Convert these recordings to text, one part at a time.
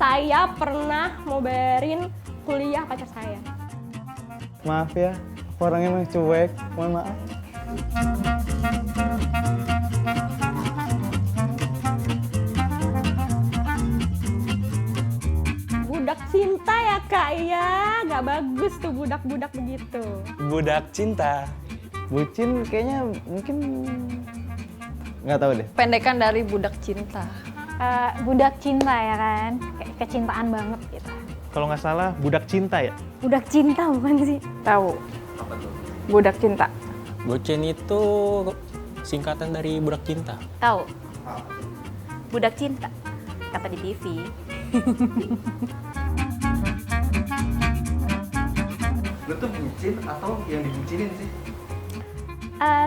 Saya pernah mau bayarin kuliah pacar saya. Maaf ya, aku orangnya emang cuek, mohon maaf. Budak cinta ya kak ya, gak bagus tuh budak-budak begitu. Budak cinta. Bucin kayaknya mungkin nggak tahu deh. Pendekan dari budak cinta. Budak cinta ya kan, kayak kecintaan banget gitu. Kalau nggak salah budak cinta ya? Budak cinta bukan sih? Tahu. Budak cinta. Bucin itu singkatan dari budak cinta. Tahu? Budak cinta, kata di TV. Lu tuh bucin atau yang dibucinin sih?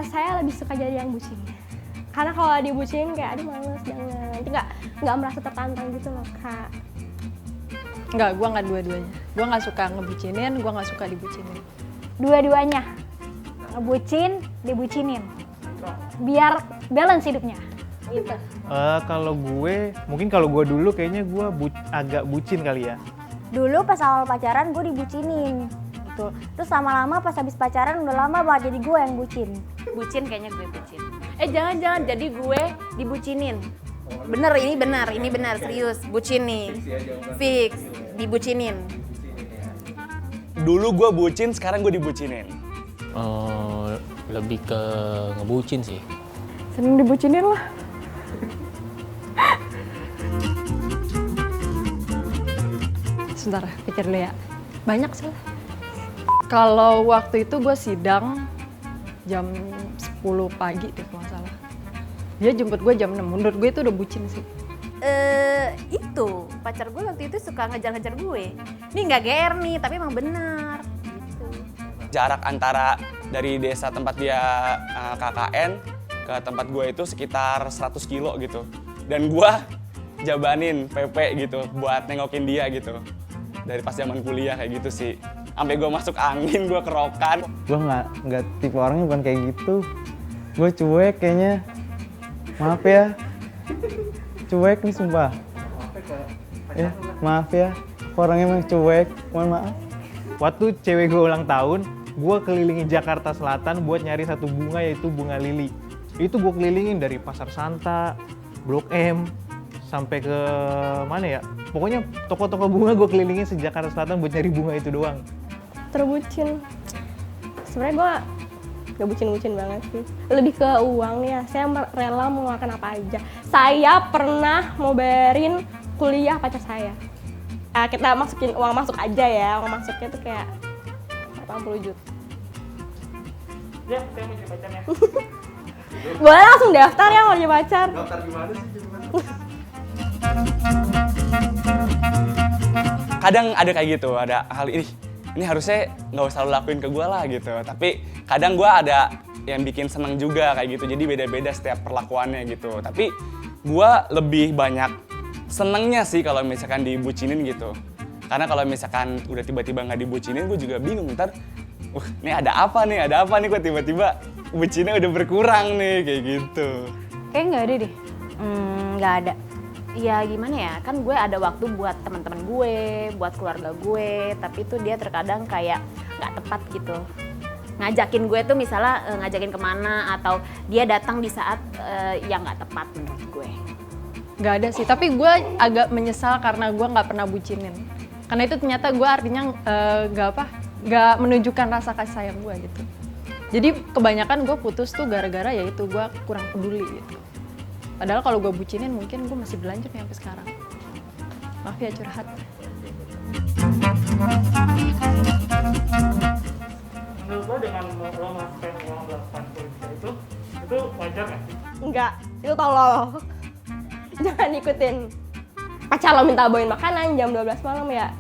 Saya lebih suka jadi yang bucin. Karena kalau dibucinin kayak aduh males, jangan. Nanti nggak merasa tertantang gitu loh kak. Enggak, gue nggak dua-duanya. Gue nggak suka ngebucinin, gue nggak suka dibucinin. Dua-duanya, ngebucin, dibucinin. Biar balance hidupnya. Gitu. Kalau gue, mungkin kalau gue dulu kayaknya gue agak bucin kali ya. Dulu pas awal pacaran gue dibucinin. Gitu. Terus lama-lama pas habis pacaran udah lama banget jadi gue yang bucin. Bucin kayaknya gue bucin. Jangan jadi gue dibucinin. Bener, ini bener, serius. Bucin nih. Fix, dibucinin. Dulu gue bucin, sekarang gue dibucinin. Lebih ke ngebucin sih. Seneng dibucinin lah. Sebentar, pikir dulu ya. Banyak sih lah. Kalau waktu itu gue sidang jam 10 pagi deh kalau nggak salah. Dia jemput gue jam 6, menurut gue itu udah bucin sih. Itu pacar gue waktu itu suka ngejar-ngejar gue. Ini nggak GR nih, tapi emang benar. Gitu. Jarak antara dari desa tempat dia KKN ke tempat gue itu sekitar 100 kilo gitu. Dan gue jabanin PP gitu buat nengokin dia gitu. Dari pas zaman kuliah kayak gitu sih. Sampai gue masuk angin, gue kerokan. Gue nggak tipe orangnya bukan kayak gitu. Gue cuek kayaknya. Maaf ya. Cuek nih sumpah. Ya, maaf ya. Aku orangnya emang cuek, mohon maaf. Waktu cewek gue ulang tahun, gue kelilingi Jakarta Selatan buat nyari satu bunga yaitu bunga lili. Itu gue kelilingin dari Pasar Santa, Blok M, sampai ke mana ya? Pokoknya toko-toko bunga gue kelilingin se-Jakarta Selatan buat nyari bunga itu doang. Terbucin. Sebenarnya gue gak bucin-bucin banget sih. Lebih ke uang nih ya, saya rela mengeluarkan apa aja. Saya pernah mau bayarin kuliah pacar saya. Kita masukin uang masuk aja ya, uang masuknya tuh kayak 80 juta. Ya, saya mau jadi pacarnya. Boleh langsung daftar ya mau jadi pacar. Daftar gimana sih? Kadang ada kayak gitu, ada hal ini harusnya nggak usah lo lakuin ke gue lah gitu. Tapi kadang gue ada yang bikin seneng juga kayak gitu, jadi beda-beda setiap perlakuannya gitu. Tapi gue lebih banyak senengnya sih kalau misalkan dibucinin gitu. Karena kalau misalkan udah tiba-tiba nggak dibucinin, gue juga bingung ntar, ini ada apa nih kok tiba-tiba bucinnya udah berkurang nih kayak gitu. Kayaknya nggak ada deh. Nggak ada. Ya gimana ya, kan gue ada waktu buat teman-teman gue, buat keluarga gue, tapi itu dia terkadang kayak nggak tepat gitu. Ngajakin gue tuh misalnya ngajakin kemana atau dia datang di saat yang nggak tepat menurut gue. Nggak ada sih, tapi gue agak menyesal karena gue nggak pernah bucinin. Karena itu ternyata gue artinya nggak menunjukkan rasa kasih sayang gue gitu. Jadi kebanyakan gue putus tuh gara-gara ya itu gue kurang peduli gitu. Padahal kalau gue bucinin mungkin gue masih berlanjut nih sampai sekarang. Maaf ya curhat. Menurut lo dengan lo nge-spend uang 80 juta itu wajar nggak sih? Enggak, itu tolol. Jangan ikutin. Pacar lo minta bawain makanan jam 12 malam ya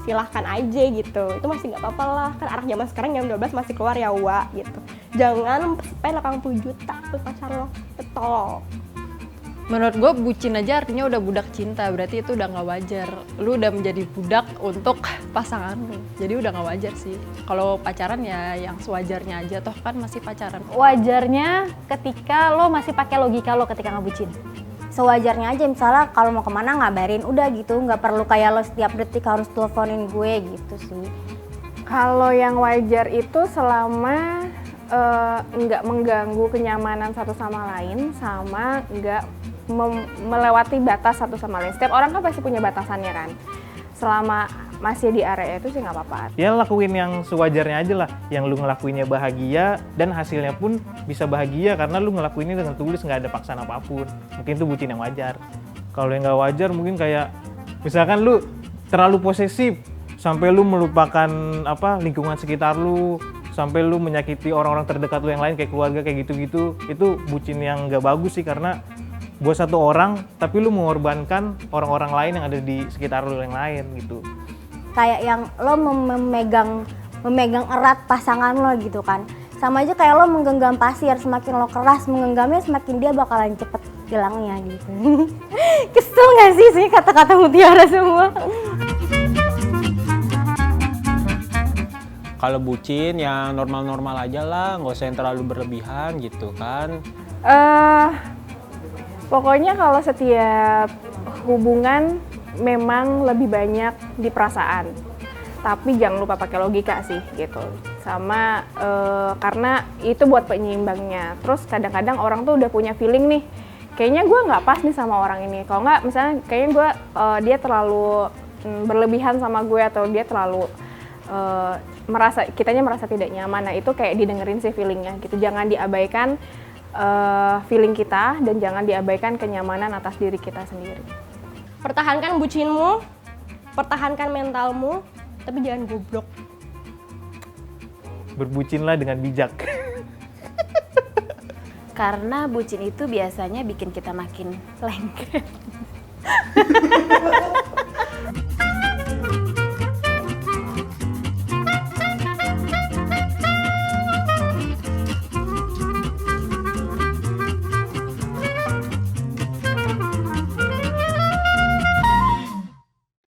silahkan aja gitu. Itu masih nggak apa-apa lah. Kan anak zaman sekarang jam 12 masih keluar ya wa gitu. Jangan spend 80 juta buat pacar lo. Itu tolol. Menurut gue bucin aja artinya udah budak cinta, berarti itu udah nggak wajar. Lu udah menjadi budak untuk pasangan lu, jadi udah nggak wajar sih. Kalau pacaran ya yang sewajarnya aja, toh kan masih pacaran. Wajarnya ketika lo masih pakai logika lo ketika ngebucin. sewajarnya aja, misalnya kalau mau kemana ngabarin udah gitu, nggak perlu kayak lo setiap detik harus teleponin gue gitu sih. Kalau yang wajar itu selama nggak mengganggu kenyamanan satu sama lain, sama nggak melewati batas satu sama lain. Setiap orang kan pasti punya batasannya kan. Selama masih di area itu sih nggak apa-apa. Ya lakuin yang sewajarnya aja lah, yang lu ngelakuinnya bahagia dan hasilnya pun bisa bahagia karena lu ngelakuinnya dengan tulus, nggak ada paksaan apapun. Mungkin itu bucin yang wajar. Kalau yang nggak wajar mungkin kayak misalkan lu terlalu posesif sampai lu melupakan lingkungan sekitar lu, sampai lu menyakiti orang-orang terdekat lu yang lain kayak keluarga kayak gitu-gitu. Itu bucin yang nggak bagus sih, karena buat satu orang tapi lu mengorbankan orang-orang lain yang ada di sekitar lu yang lain gitu. Kayak yang lo memegang erat pasangan lo gitu kan. Sama aja kayak lo menggenggam pasir, semakin lo keras menggenggamnya semakin dia bakalan cepet hilangnya gitu. Kesel gak sih kata-kata mutiara semua? Kalau bucin yang normal-normal aja lah, nggak usah yang terlalu berlebihan gitu kan. Pokoknya kalau setiap hubungan memang lebih banyak di perasaan, tapi jangan lupa pakai logika sih gitu. Sama karena itu buat penyeimbangnya. Terus kadang-kadang orang tuh udah punya feeling nih, kayaknya gue nggak pas nih sama orang ini. Kalau nggak, misalnya kayaknya dia terlalu berlebihan sama gue, atau dia terlalu kitanya merasa tidak nyaman. Nah itu kayak didengerin sih feelingnya gitu. Jangan diabaikan feeling kita, dan jangan diabaikan kenyamanan atas diri kita sendiri. Pertahankan bucinmu, pertahankan mentalmu, tapi jangan goblok. Berbucinlah dengan bijak. Karena bucin itu biasanya bikin kita makin lengket.